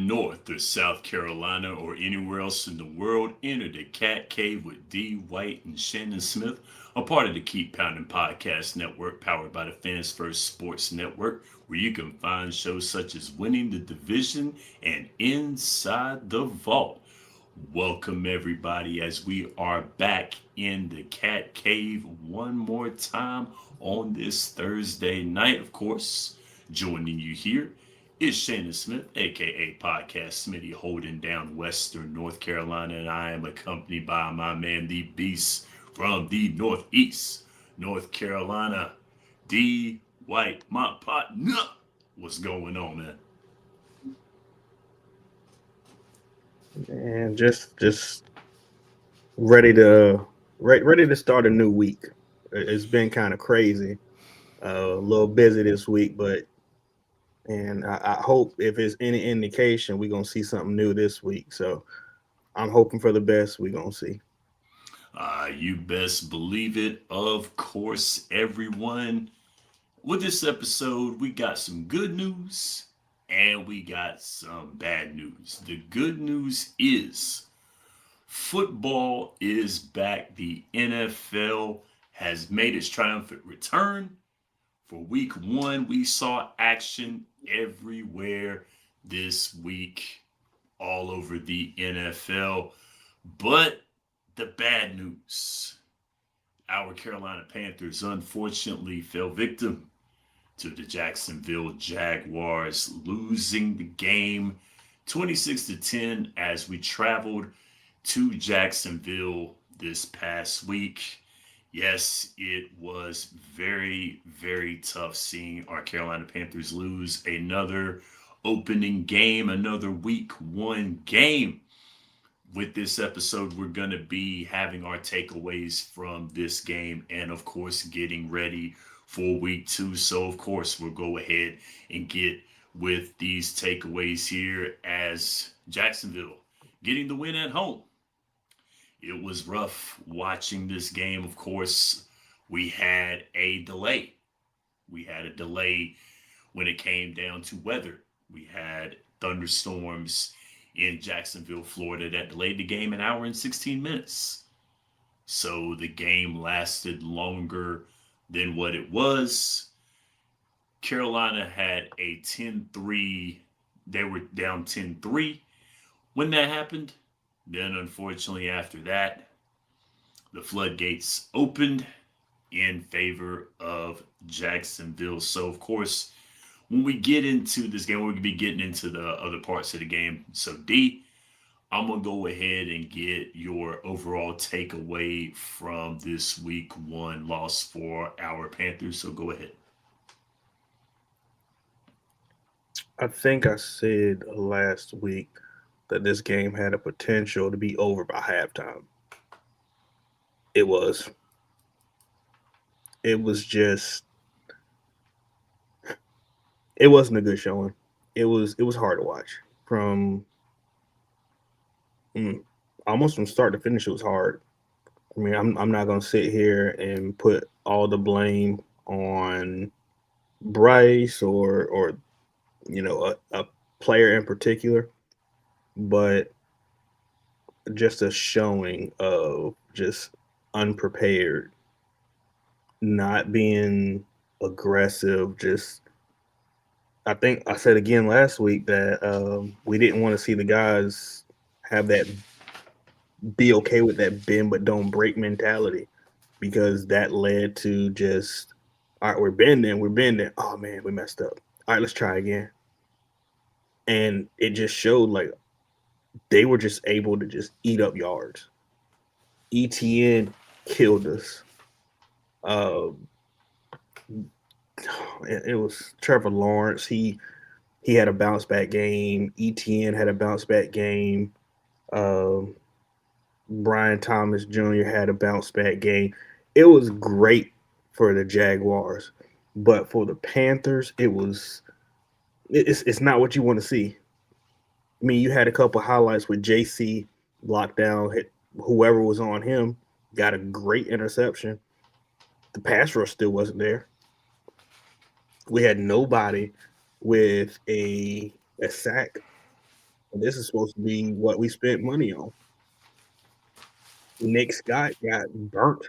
North or South Carolina or anywhere else in the world, enter the Cat Cave with D. White and Shannon Smith, a part of the Keep Pounding Podcast Network powered by the Fans First Sports Network, where you can find shows such as Winning the Division and Inside the Vault. Welcome, everybody, as we are back in the Cat Cave one more time on this Thursday night. Of course, joining you here is Shannon Smith, aka Podcast Smitty, holding down Western North Carolina, and I am accompanied by my man, the Beast from the Northeast, North Carolina, D. White, my partner. What's going on, man? And just ready to start a new week. It's been kind of crazy, a little busy this week, but and I hope if it's any indication, we're gonna see something new this week. So I'm hoping for the best. We're gonna see. You best believe it. Of course, everyone. With this episode, we got some good news and we got some bad news. The good news is football is back. The NFL has made its triumphant return. For week one, we saw action everywhere this week, all over the NFL. But the bad news, our Carolina Panthers unfortunately fell victim to the Jacksonville Jaguars, losing the game 26 to 10 as we traveled to Jacksonville this past week. Yes, it was very, very tough seeing our Carolina Panthers lose another opening game, another week one game. With this episode, we're going to be having our takeaways from this game and, of course, getting ready for week two. So, of course, we'll go ahead and get with these takeaways here as Jacksonville getting the win at home. It was rough watching this game. Of course, we had a delay. We had a delay when it came down to weather. We had thunderstorms in Jacksonville, Florida that delayed the game an hour and 16 minutes. So the game lasted longer than what it was. Carolina had a 10-3. They were down 10-3 when that happened. Then, unfortunately, after that, the floodgates opened in favor of Jacksonville. So, of course, when we get into this game, we're going to be getting into the other parts of the game. So, D, I'm going to go ahead and get your overall takeaway from this week one loss for our Panthers. So, go ahead. I think I said last week that this game had a potential to be over by halftime. It was. It was just. It wasn't a good showing. It was hard to watch from mm, almost from start to finish. It was hard. I mean, I'm not gonna sit here and put all the blame on Bryce or a player in particular, but just a showing of just unprepared, not being aggressive. Just I think I said again last week that we didn't want to see the guys have that be okay with that bend but don't break mentality because that led to just all right, we're bending. Oh man, we messed up. All right, let's try again. And it just showed like they were just able to just eat up yards. ETN killed us. Uh, it was Trevor Lawrence. He had a bounce back game. ETN had a bounce back game. Um, Brian Thomas Jr. had a bounce back game. It was great for the Jaguars, but for the Panthers, it's not what you want to see. I mean, you had a couple highlights with JC lockdown, hit whoever was on him, got a great interception. The pass rush still wasn't there. We had nobody with a sack. And this is supposed to be what we spent money on. Nick Scott got burnt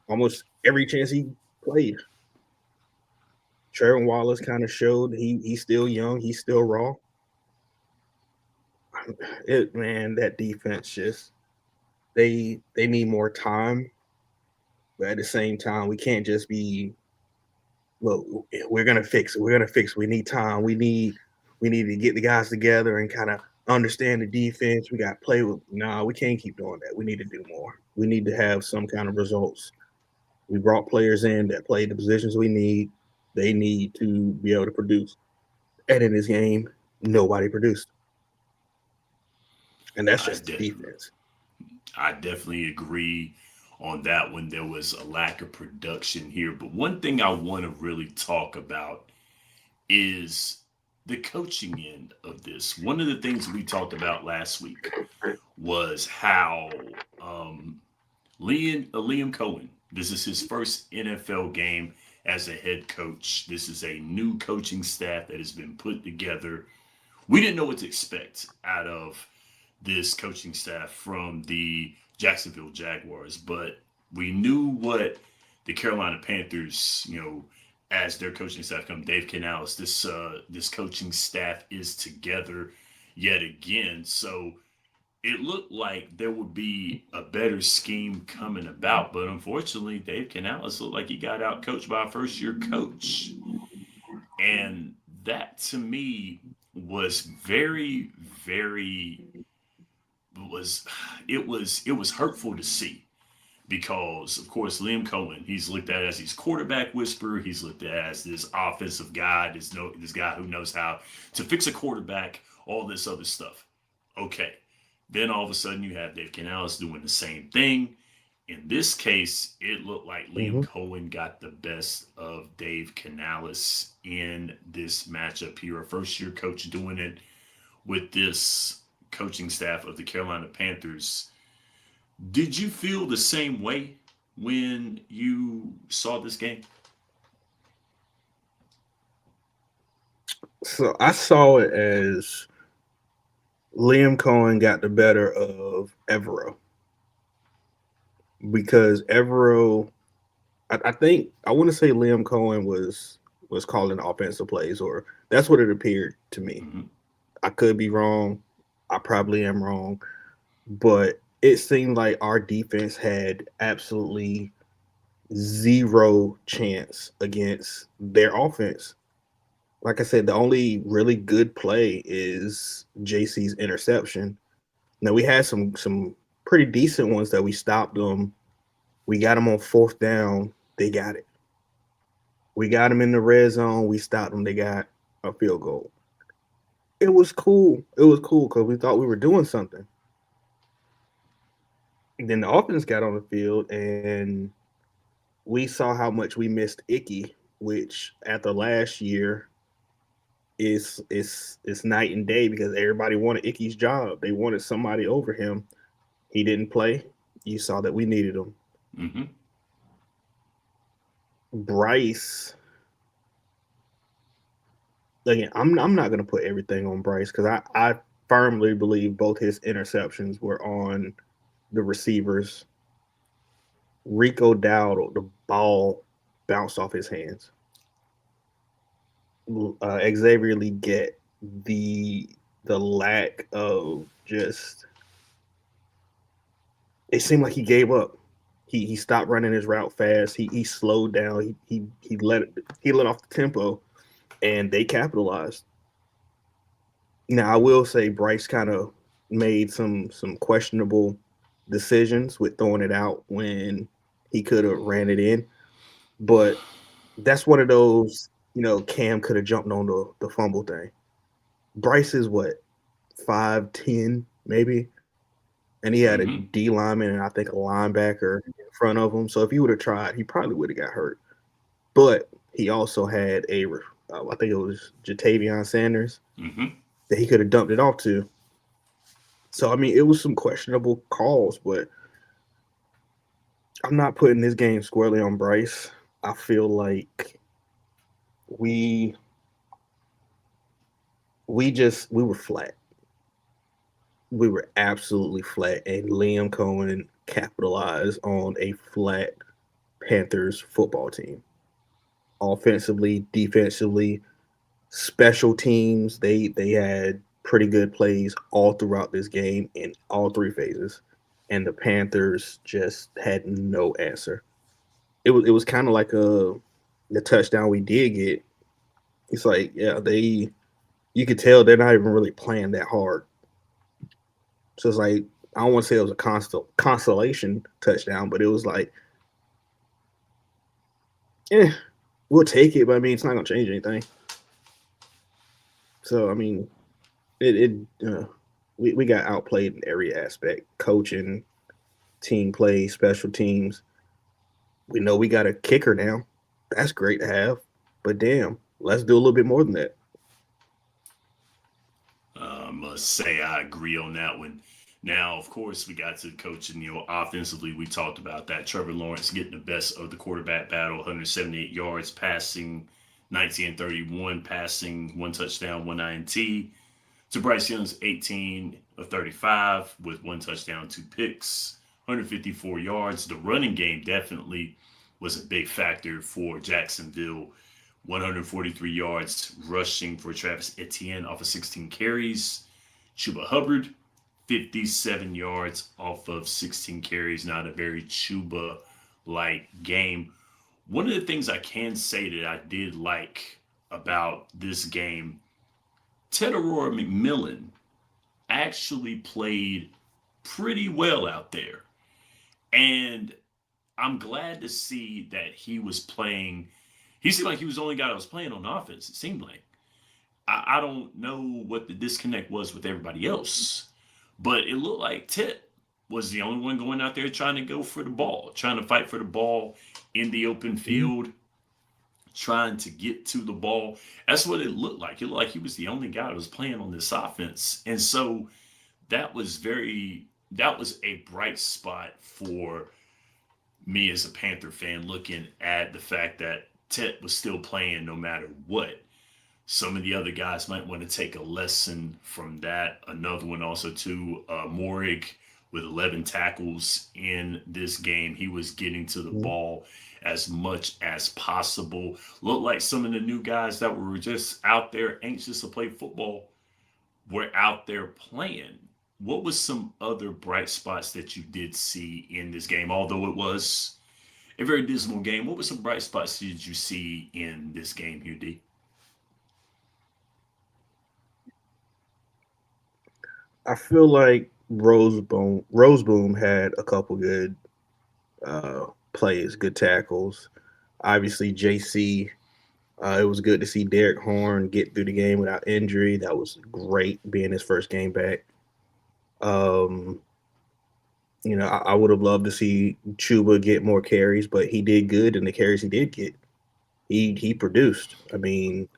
almost every chance he played. Trevor Wallace kind of showed he's still young, he's still raw. Man, that defense just they need more time, but at the same time, we can't just be look. We're gonna fix it. We're gonna fix it. We need time. We need to get the guys together and kind of understand the defense. We got to play with. Nah, we can't keep doing that. We need to do more. We need to have some kind of results. We brought players in that play the positions we need. They need to be able to produce. And in this game, nobody produced, and that's I just the de- defense. I definitely agree on that one. There was a lack of production here, but one thing I want to really talk about is the coaching end of this. One of the things we talked about last week was how Liam Cohen. This is his first NFL game as a head coach. This is a new coaching staff that has been put together. We didn't know what to expect out of this coaching staff from the Jacksonville Jaguars, but we knew what the Carolina Panthers, as their coaching staff come, Dave Canales, this coaching staff is together yet again. So it looked like there would be a better scheme coming about, but unfortunately, Dave Canales looked like he got out coached by a first year coach. And that to me was very, very was it was hurtful to see because of course Liam Cohen, he's looked at as his quarterback whisperer, he's looked at as this offensive guy, this guy who knows how to fix a quarterback, all this other stuff. Okay. Then all of a sudden you have Dave Canales doing the same thing. In this case, it looked like Liam Mm-hmm. Cohen got the best of Dave Canales in this matchup here. A first year coach doing it with this coaching staff of the Carolina Panthers. Did you feel the same way when you saw this game? So I saw it as Liam Cohen got the better of Evero because Evero, I think I want to say Liam Cohen was calling offensive plays, or that's what it appeared to me. Mm-hmm. I could be wrong. I probably am wrong, but it seemed like our defense had absolutely zero chance against their offense. Like I said, the only really good play is JC's interception. Now we had some pretty decent ones that we stopped them. We got them on fourth down. They got it. We got them in the red zone. We stopped them. They got a field goal. It was cool. It was cool because we thought we were doing something. And then the offense got on the field, and we saw how much we missed Icky, which after last year is night and day because everybody wanted Icky's job. They wanted somebody over him. He didn't play. You saw that we needed him. Mm-hmm. Bryce, again, I'm not gonna put everything on Bryce because I firmly believe both his interceptions were on the receivers. Rico Dowdle, the ball bounced off his hands. Xavier Lee get the lack of just. It seemed like he gave up. He stopped running his route fast. He slowed down. He let off the tempo, and they capitalized. Now I will say Bryce kind of made some questionable decisions with throwing it out when he could have ran it in, but that's one of those. Cam could have jumped on the fumble thing. Bryce is what 5'10" maybe, and he had a Mm-hmm. D lineman and I think a linebacker in front of him. So if he would have tried, he probably would have got hurt. But he also had I think it was Jatavion Sanders Mm-hmm. that he could have dumped it off to. So I mean, it was some questionable calls, but I'm not putting this game squarely on Bryce. I feel like we we were flat. we were absolutely flat, and Liam Cohen capitalized on a flat Panthers football team. Offensively, defensively, special teams, they had pretty good plays all throughout this game in all three phases, and the Panthers just had no answer. It was kind of like the touchdown we did get. It's like, yeah, they you could tell they're not even really playing that hard. So it's like, I don't want to say it was a consolation touchdown, but it was like, yeah, we'll take it, but I mean, it's not gonna change anything. So I mean, it we got outplayed in every aspect: coaching, team play, special teams. We know we got a kicker now. That's great to have, but damn, let's do a little bit more than that. Must say I agree on that one. Now, of course, we got to coaching. Offensively, we talked about that. Trevor Lawrence getting the best of the quarterback battle, 178 yards passing, 19 and 31 passing, one touchdown, one INT. To Bryce Young's 18 of 35 with one touchdown, two picks, 154 yards. The running game definitely was a big factor for Jacksonville. 143 yards rushing for Travis Etienne off of 16 carries. Chuba Hubbard, 57 yards off of 16 carries. Not a very Chuba like game. One of the things I can say that I did like about this game, Ted Aurora McMillan actually played pretty well out there. And I'm glad to see that he was playing. He seemed like he was the only guy that was playing on offense, it seemed like. I don't know what the disconnect was with everybody else, but it looked like Ted was the only one going out there trying to go for the ball, trying to fight for the ball in the open Mhm. field, trying to get to the ball. That's what it looked like. It looked like he was the only guy that was playing on this offense. And so that was a bright spot for me as a Panther fan, looking at the fact that Tet was still playing no matter what. Some of the other guys might want to take a lesson from that. Another one also too, Morig with 11 tackles in this game. He was getting to the Mhm. ball as much as possible. Looked like some of the new guys that were just out there anxious to play football were out there playing. What was some other bright spots that you did see in this game? Although it was a very dismal game, what were some bright spots did you see in this game, Hugh D? I feel like Roseboom had a couple good plays, good tackles. Obviously, JC. It was good to see Derek Horn get through the game without injury. That was great, being his first game back. Um, I would have loved to see Chuba get more carries, but he did good in the carries he did get. He produced. I mean,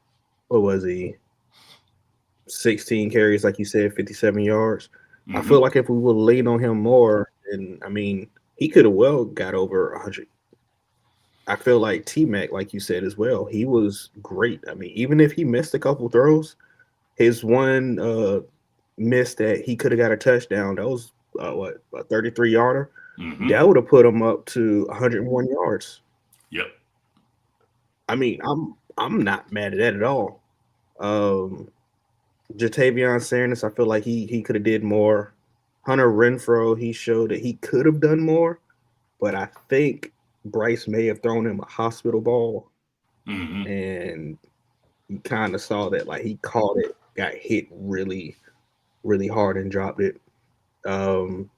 what was he? 16 carries, like you said, 57 yards. I feel Mm-hmm. like if we would have leaned on him more, and I mean, he could have well got over 100. I feel like T Mac, like you said as well, he was great. I mean, even if he missed a couple throws, his one miss that he could have got a touchdown, that was what, a 33 yarder. Mm-hmm. That would have put him up to 101 yards. Yep. I mean, I'm not mad at that at all. Um, Jatavion Sanders, I feel like he could have did more. Hunter Renfro, he showed that he could have done more, but I think Bryce may have thrown him a hospital ball, Mm-hmm. and you kind of saw that, like, he caught it, got hit really, really hard, and dropped it. Um,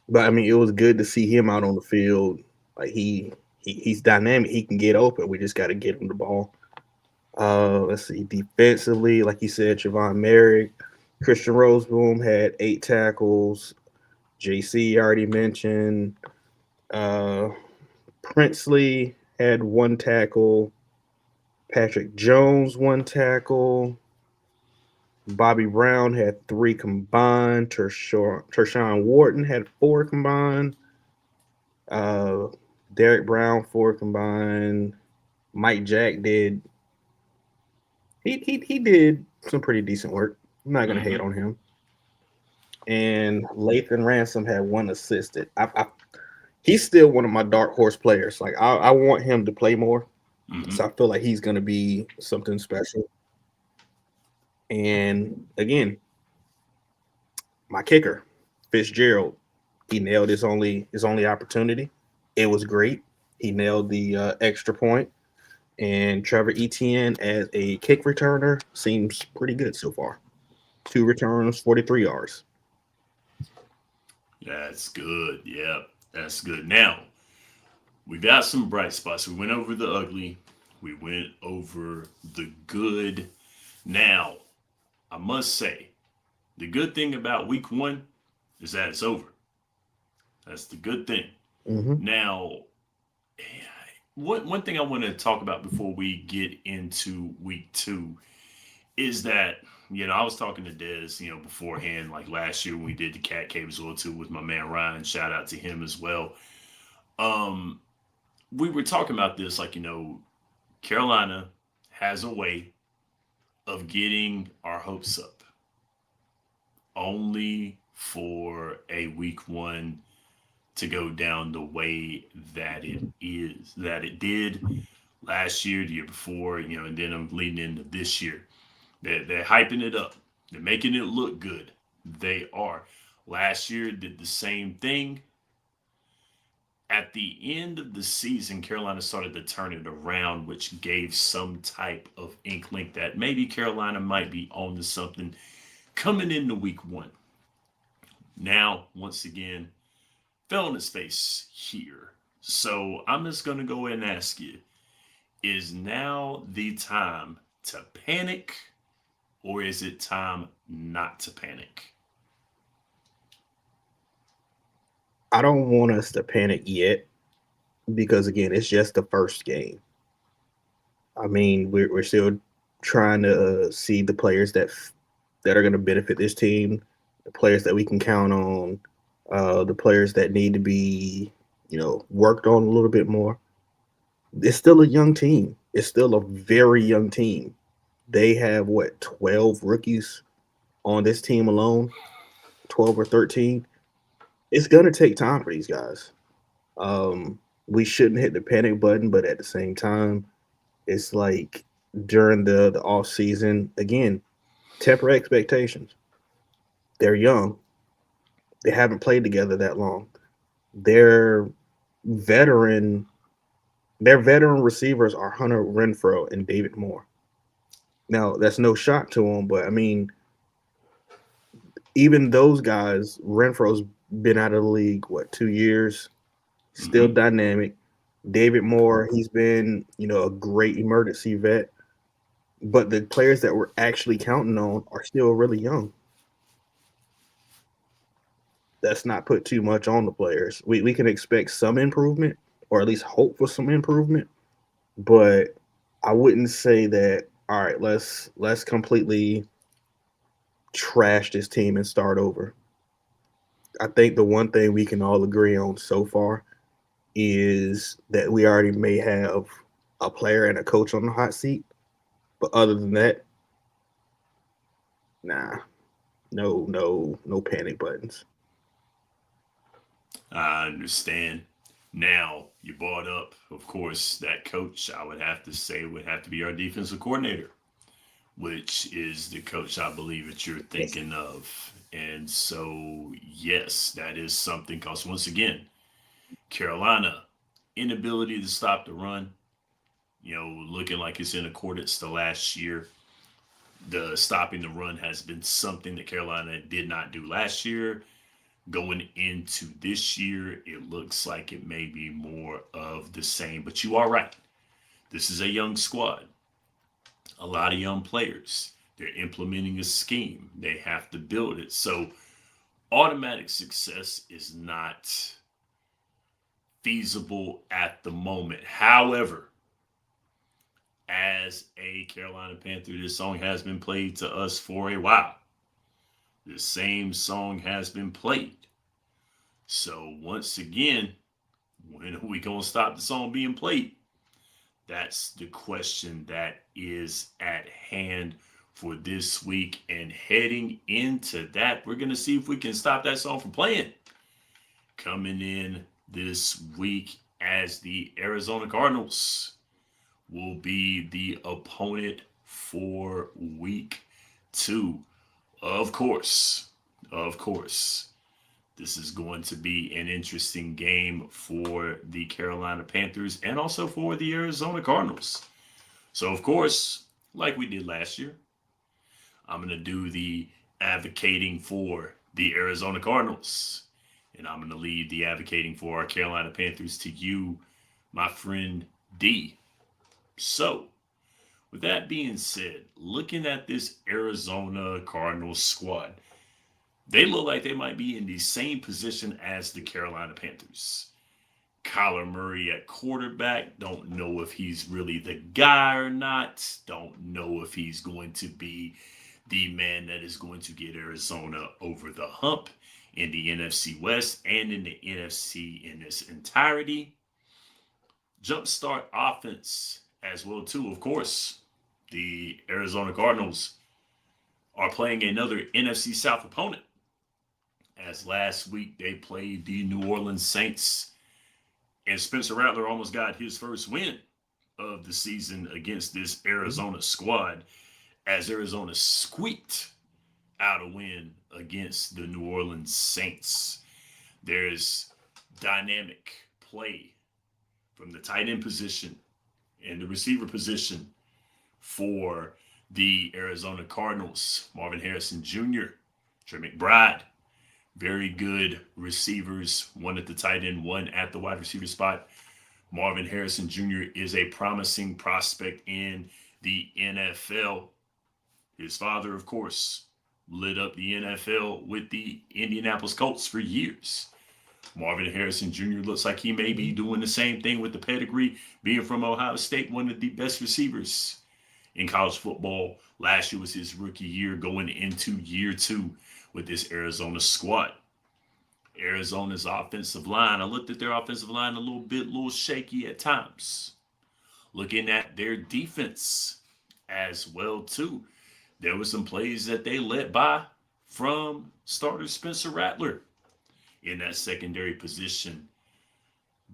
but I mean, it was good to see him out on the field. Like, he's dynamic. He can get open. We just got to get him the ball. Let's see. Defensively, like you said, Javon Merrick, Christian Roseboom had 8 tackles. JC already mentioned. Uh, Princely had 1 tackle. Patrick Jones 1 tackle. Bobby Brown had 3 combined. Tershawn Wharton had 4 combined. Uh, Derek Brown 4 combined. Mike Jack did he did some pretty decent work. I'm not gonna hate Mm-hmm. on him. and Lathan Ransom had one assisted. He's still one of my dark horse players. Like I want him to play more, Hmm. so I feel like he's going to be something special. And again, my kicker, Fitzgerald, he nailed his only opportunity. It was great. He nailed the extra point, and Trevor Etienne as a kick returner seems pretty good so far. Two returns, 43 yards. That's good. Yeah, that's good. Now, we got some bright spots. We went over the ugly, we went over the good. Now, I must say, the good thing about week one is that it's over. That's the good thing. Mm-hmm. Now, one thing I want to talk about before we get into week two is that I was talking to Dez beforehand, like last year when we did the Cat Cave as well too with my man Ryan. Shout out to him as well. Um, we were talking about this, like Carolina has a way of getting our hopes up, only for a week one to go down the way that it did last year, the year before, and then I'm leading into this year. They're hyping it up. They're making it look good. They are. Last year did the same thing. At the end of the season, Carolina started to turn it around, which gave some type of inkling that maybe Carolina might be on to something coming into week one. Now, once again, fell on its face here. So I'm just going to go ahead and ask you, is now the time to panic, or is it time not to panic? I don't want us to panic yet because again, it's just the first game. I mean, we're still trying to see the players that are going to benefit this team, the players that we can count on, the players that need to be worked on a little bit more. It's still a young team. It's still a very young team. They have what 12 rookies on this team alone, 12 or 13. It's gonna take time for these guys. We shouldn't hit the panic button, but at the same time, it's like during the off season again, temper expectations. They're young. They haven't played together that long. Their veteran their veteran receivers are Hunter Renfro and David Moore. Now that's no shock to them, but I mean, even those guys, Renfro's been out of the league what 2 years, still Hmm. dynamic. David Moore, he's been a great emergency vet, but the players that we're actually counting on are still really young. That's not put too much on the players. We can expect some improvement, or at least hope for some improvement, but I wouldn't say that. All right, let's completely trash this team and start over. I think the one thing we can all agree on so far is that we already may have a player and a coach on the hot seat. But other than that, nah, no panic buttons. I understand. Now, you brought up, of course, that coach, I would have to say, would have to be our defensive coordinator, which is the coach I believe that you're Yes. thinking of. And so, yes, that is something because, once again, Carolina, inability to stop the run, looking like it's in accordance to last year. The stopping the run has been something that Carolina did not do last year. Going into this year, it looks like it may be more of the same. But you are right. This is a young squad, a lot of young players. They're implementing a scheme. They have to build it. So automatic success is not feasible at the moment. However, as a Carolina Panther, this song has been played to us for a while. The same song has been played. So once again, when are we gonna stop the song being played? That's the question that is at hand for this week. And heading into that, we're going to see if we can stop that song from playing. Coming in this week as the Arizona Cardinals will be the opponent for week 2. Of course, this is going to be an interesting game for the Carolina Panthers and also for the Arizona Cardinals. So, of course, like we did last year, I'm going to do the advocating for the Arizona Cardinals. And I'm going to leave the advocating for our Carolina Panthers to you, my friend D. So, with that being said, looking at this Arizona Cardinals squad, they look like they might be in the same position as the Carolina Panthers. Kyler Murray at quarterback, don't know if he's really the guy or not. Don't know if he's going to be the man that is going to get Arizona over the hump in the NFC West and in the NFC in its entirety. Jumpstart offense as well too, of course. The Arizona Cardinals are playing another NFC South opponent, as last week they played the New Orleans Saints, and Spencer Rattler almost got his first win of the season against this Arizona squad, as Arizona squeaked out a win against the New Orleans Saints. There's dynamic play from the tight end position and the receiver position for the Arizona Cardinals. Marvin Harrison Jr., Trey McBride, very good receivers, one at the tight end, one at the wide receiver spot. Marvin Harrison Jr. is a promising prospect in the NFL. His father, of course, lit up the NFL with the Indianapolis Colts for years. Marvin Harrison Jr. looks like he may be doing the same thing with the pedigree, being from Ohio State, one of the best receivers in college football. Last year was his rookie year, going into year 2 with this Arizona squad. Arizona's offensive line, I looked at their offensive line a little shaky at times. Looking at their defense as well too, there were some plays that they let by from starter Spencer Rattler in that secondary position.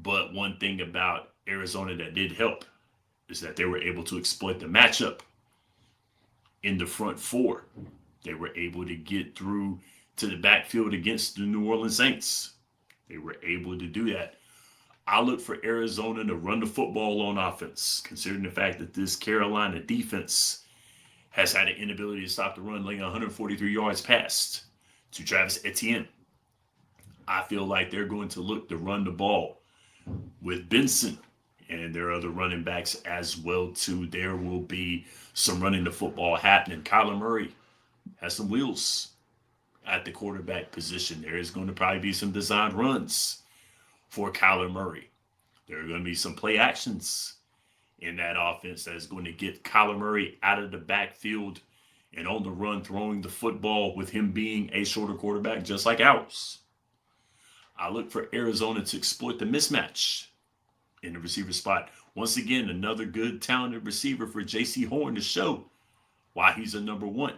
But one thing about Arizona that did help is that they were able to exploit the matchup in the front 4. They were able to get through to the backfield against the New Orleans Saints. They were able to do that. I look for Arizona to run the football on offense, considering the fact that this Carolina defense has had an inability to stop the run, laying 143 yards past to Travis Etienne. I feel like they're going to look to run the ball with Benson and their other running backs as well too. There will be some running the football happening. Kyler Murray has some wheels at the quarterback position. There is going to probably be some designed runs for Kyler Murray. There are going to be some play actions in that offense that is going to get Kyler Murray out of the backfield and on the run, throwing the football with him being a shorter quarterback just like ours. I look for Arizona to exploit the mismatch in the receiver spot. Once again, another good, talented receiver for J.C. Horn to show why he's a number 1.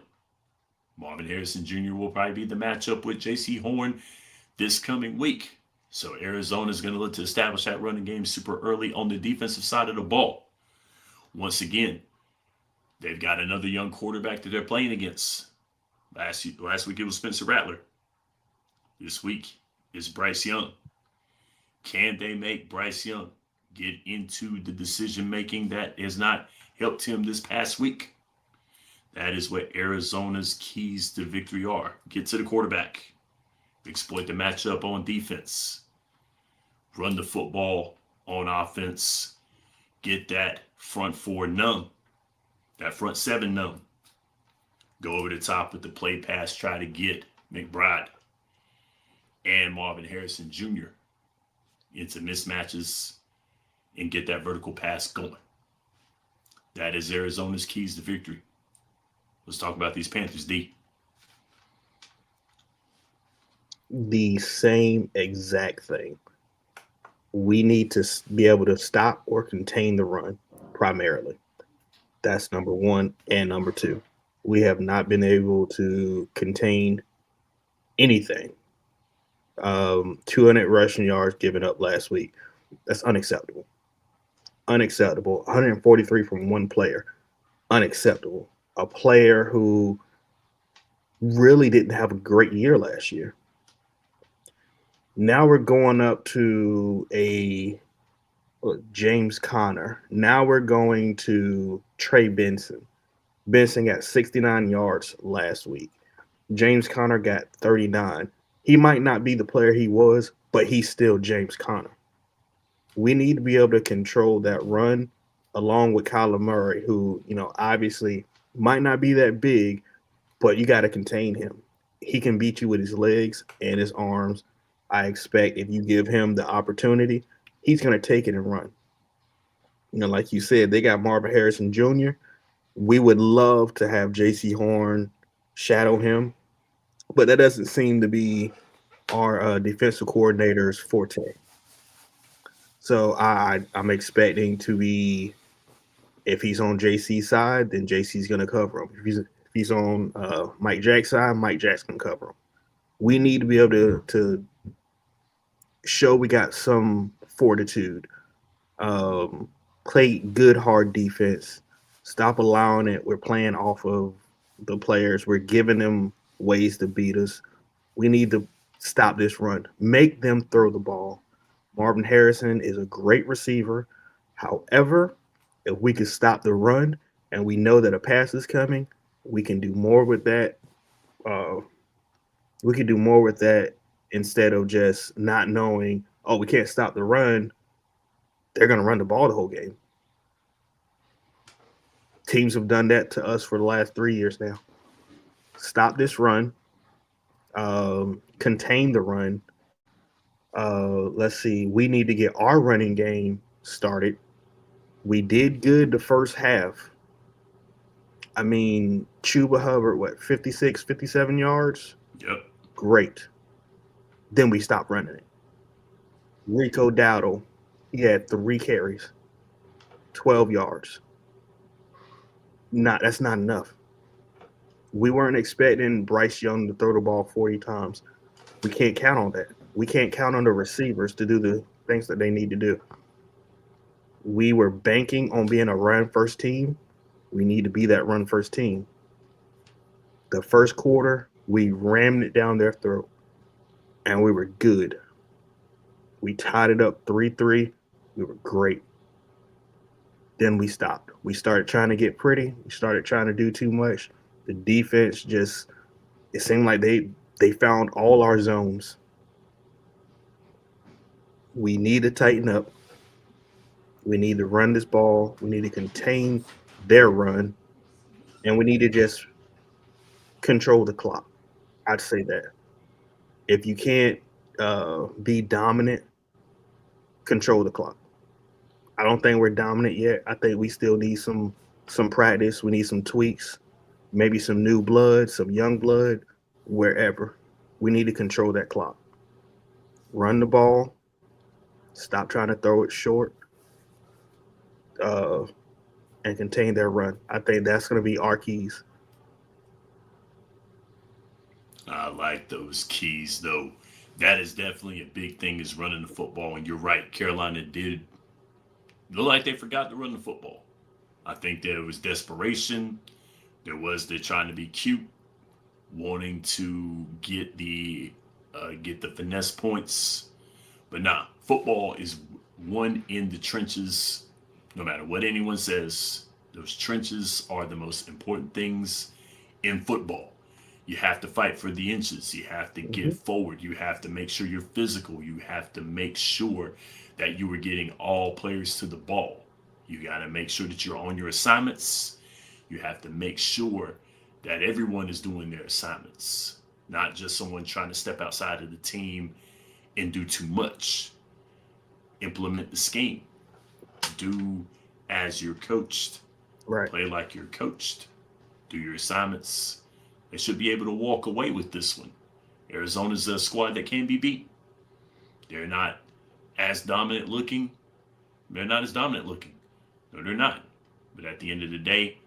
Marvin Harrison Jr. will probably be the matchup with J.C. Horn this coming week. So Arizona is going to look to establish that running game super early on the defensive side of the ball. Once again, they've got another young quarterback that they're playing against. Last week it was Spencer Rattler. This week is Bryce Young. Can they make Bryce Young get into the decision making that has not helped him this past week? That is what Arizona's keys to victory are. Get to the quarterback. Exploit the matchup on defense. Run the football on offense. Get that front 4 numb. That front 7 numb. Go over the top with the play pass. Try to get McBride and Marvin Harrison Jr. into mismatches and get that vertical pass going. That is Arizona's keys to victory. Let's talk about these Panthers, D. The same exact thing. We need to be able to stop or contain the run primarily. That's number 1 and number 2. We have not been able to contain anything. 200 rushing yards given up last week. That's unacceptable. Unacceptable. 143 from one player. Unacceptable. A player who really didn't have a great year last year. Now we're going up to a James Conner. Now we're going to Trey Benson. Benson got 69 yards last week. James Conner got 39. He might not be the player he was, but he's still James Conner. We need to be able to control that run along with Kyler Murray, who, obviously might not be that big, but you got to contain him. He can beat you with his legs and his arms. I expect if you give him the opportunity, he's going to take it and run. Like you said, they got Marvin Harrison Jr. We would love to have J.C. Horn shadow him, but that doesn't seem to be our defensive coordinator's forte. So I'm expecting to be, if he's on JC's side, then JC's going to cover him. If he's on Mike Jack's side, Mike Jack's going to cover him. We need to be able to show we got some fortitude, play good hard defense, stop allowing it. We're playing off of the players. We're giving them ways to beat us. We need to stop this run. Make them throw the ball. Marvin Harrison is a great receiver. However, if we can stop the run and we know that a pass is coming, we can do more with that. Uh, we can do more with that instead of just not knowing, oh, we can't stop the run. They're going to run the ball the whole game. Teams have done that to us for the last 3 years now. Stop this run, contain the run. Let's see. We need to get our running game started. We did good the first half. I mean, Chuba Hubbard, 56, 57 yards? Yep. Great. Then we stopped running it. Rico Dowdle, he had 3 carries, 12 yards. That's not enough. We weren't expecting Bryce Young to throw the ball 40 times. We can't count on that. We can't count on the receivers to do the things that they need to do. We were banking on being a run first team. We need to be that run first team. The first quarter, we rammed it down their throat, and we were good. We tied it up 3-3. We were great. Then we stopped. We started trying to get pretty. We started trying to do too much. The defense just, it seemed like they found all our zones. We need to tighten up. We need to run this ball. We need to contain their run. And we need to just control the clock. I'd say that. If you can't be dominant, control the clock. I don't think we're dominant yet. I think we still need some practice. We need some tweaks, maybe some new blood, some young blood, wherever. We need to control that clock. Run the ball. Stop trying to throw it short. Uh, and contain their run. I think that's going to be our keys. I like those keys, though. That is definitely a big thing is running the football. And you're right, Carolina did look like they forgot to run the football. I think there was desperation. There was the trying to be cute, wanting to get the finesse points. But nah, football is won in the trenches. No matter what anyone says, those trenches are the most important things in football. You have to fight for the inches. You have to get Mhm. forward. You have to make sure you're physical. You have to make sure that you are getting all players to the ball. You got to make sure that you're on your assignments. You have to make sure that everyone is doing their assignments, not just someone trying to step outside of the team and do too much. Implement the scheme. Do as you're coached. Right. Play like you're coached. Do your assignments. They should be able to walk away with this one. Arizona's a squad that can be beat. They're not as dominant looking. They're not as dominant looking. No, they're not. But at the end of the day,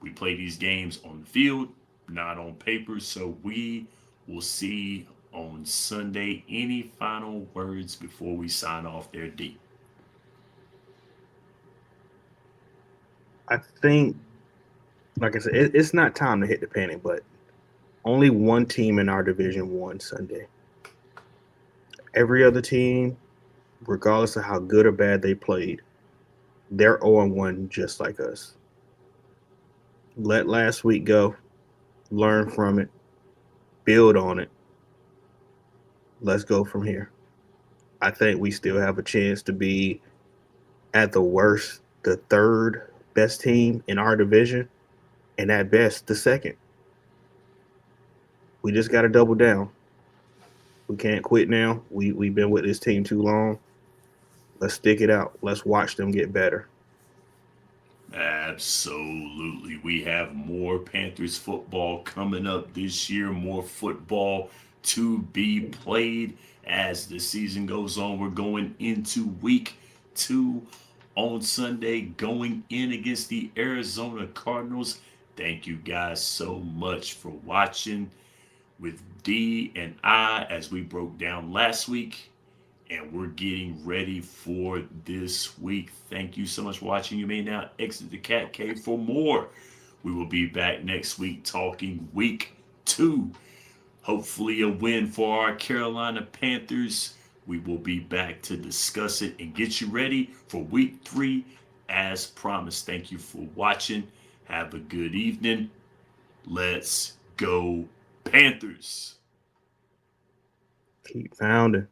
We play these games on the field, not on paper. So we will see on Sunday. Any final words before we sign off there, D? I think, like I said, it's not time to hit the panic, but only one team in our division won Sunday. Every other team, regardless of how good or bad they played, they're 0-1 just like us. Let last week go, learn from it, build on it. Let's go from here. I think we still have a chance to be, at the worst, the third best team in our division, and at best, the second. We just got to double down. We can't quit now. We've been with this team too long. Let's stick it out. Let's watch them get better. Absolutely. We have more Panthers football coming up this year, more football to be played as the season goes on. We're going into week 2 on Sunday, going in against the Arizona Cardinals. Thank you guys so much for watching with D and I as we broke down last week, and we're getting ready for this week. Thank you so much for watching. You may now exit the cat cave for more. We will be back next week talking week 2. Hopefully a win for our Carolina Panthers. We will be back to discuss it and get you ready for week 3 as promised. Thank you for watching. Have a good evening. Let's go Panthers. Keep pounding.